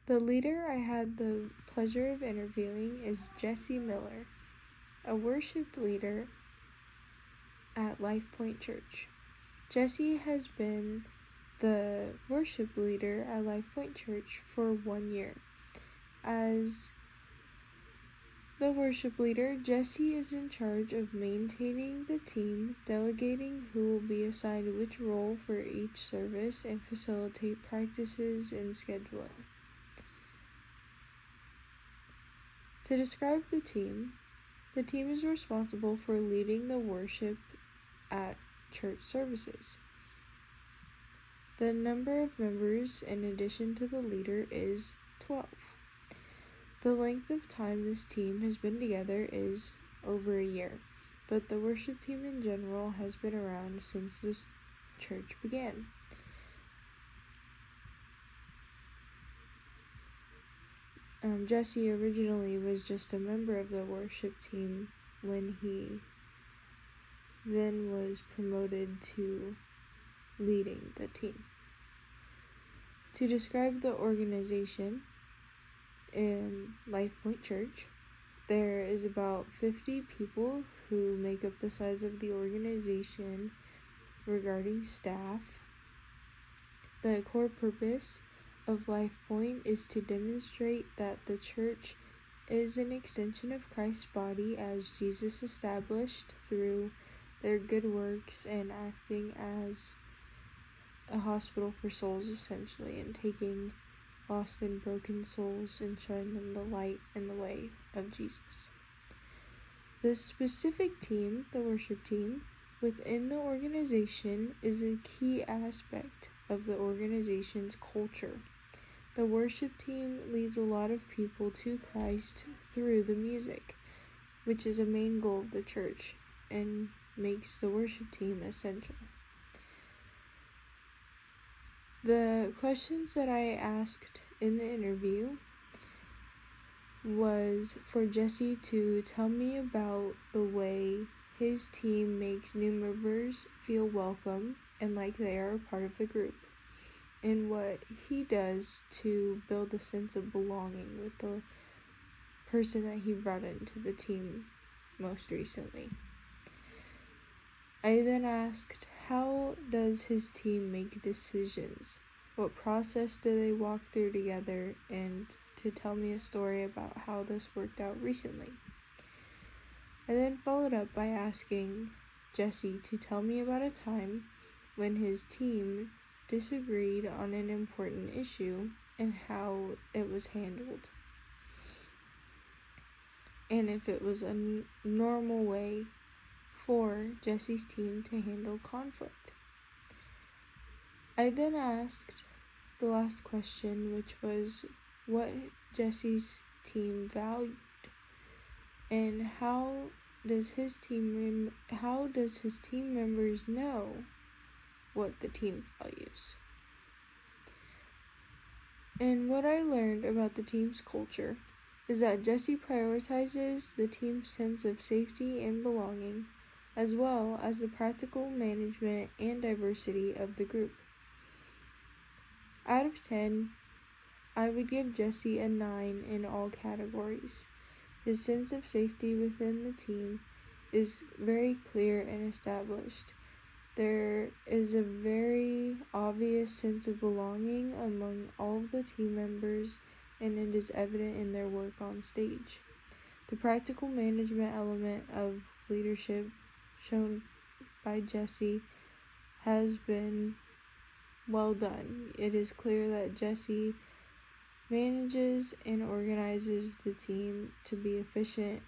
The leader I had the pleasure of interviewing is Jesse Miller, a worship leader at Life Point Church. Jesse has been the worship leader at Life Point Church for 1 year. As the worship leader, Jesse is in charge of maintaining the team, delegating who will be assigned which role for each service, and facilitate practices and scheduling. To describe the team is responsible for leading the worship at church services. The number of members, in addition to the leader, is 12. The length of time this team has been together is over a year, but the worship team in general has been around since this church began. Jesse originally was just a member of the worship team when he then was promoted to leading the team. To describe the organization in Life Point Church, there is about 50 people who make up the size of the organization regarding staff. The core purpose of Life Point is to demonstrate that the church is an extension of Christ's body as Jesus established through their good works and acting as a hospital for souls, essentially, and taking lost and broken souls and showing them the light and the way of Jesus. This specific team, the worship team, within the organization is a key aspect of the organization's culture. The worship team leads a lot of people to Christ through the music, which is a main goal of the church and makes the worship team essential. The questions that I asked in the interview was for Jesse to tell me about the way his team makes new members feel welcome and like they are a part of the group, and what he does to build a sense of belonging with the person that he brought into the team most recently. I then asked, how does his team make decisions? What process do they walk through together? And to tell me a story about how this worked out recently. I then followed up by asking Jesse to tell me about a time when his team disagreed on an important issue and how it was handled, and if it was a normal way for Jesse's team to handle conflict. I then asked the last question, which was what Jesse's team valued and how does his team members know what the team values. And what I learned about the team's culture is that Jesse prioritizes the team's sense of safety and belonging, as well as the practical management and diversity of the group. Out of 10, I would give Jesse a 9 in all categories. His sense of safety within the team is very clear and established. There is a very obvious sense of belonging among all of the team members, and it is evident in their work on stage. The practical management element of leadership shown by Jesse has been well done. It is clear that Jesse manages and organizes the team to be efficient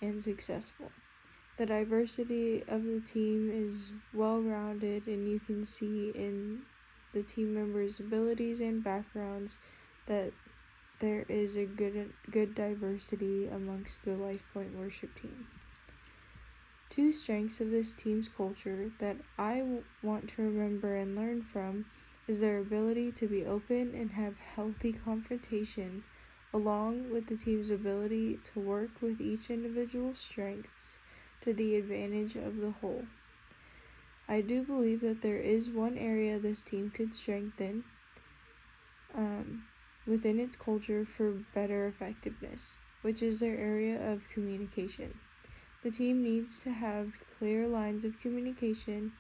and successful. The diversity of the team is well-rounded, and you can see in the team members' abilities and backgrounds that there is a good diversity amongst the Life Point worship team. Two strengths of this team's culture that I want to remember and learn from is their ability to be open and have healthy confrontation, along with the team's ability to work with each individual's strengths to the advantage of the whole. I do believe that there is one area this team could strengthen, within its culture for better effectiveness, which is their area of communication. The team needs to have clear lines of communication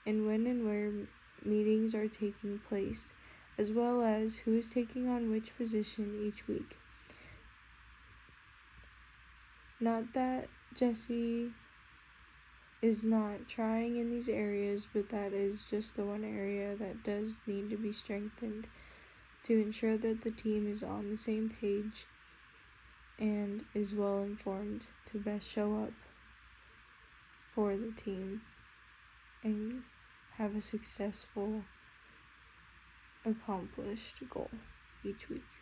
and when and where meetings are taking place, as well as who is taking on which position each week. Not that Jesse is not trying in these areas, but that is just the one area that does need to be strengthened to ensure that the team is on the same page and is well informed to best show up for the team and have a successful, accomplished goal each week.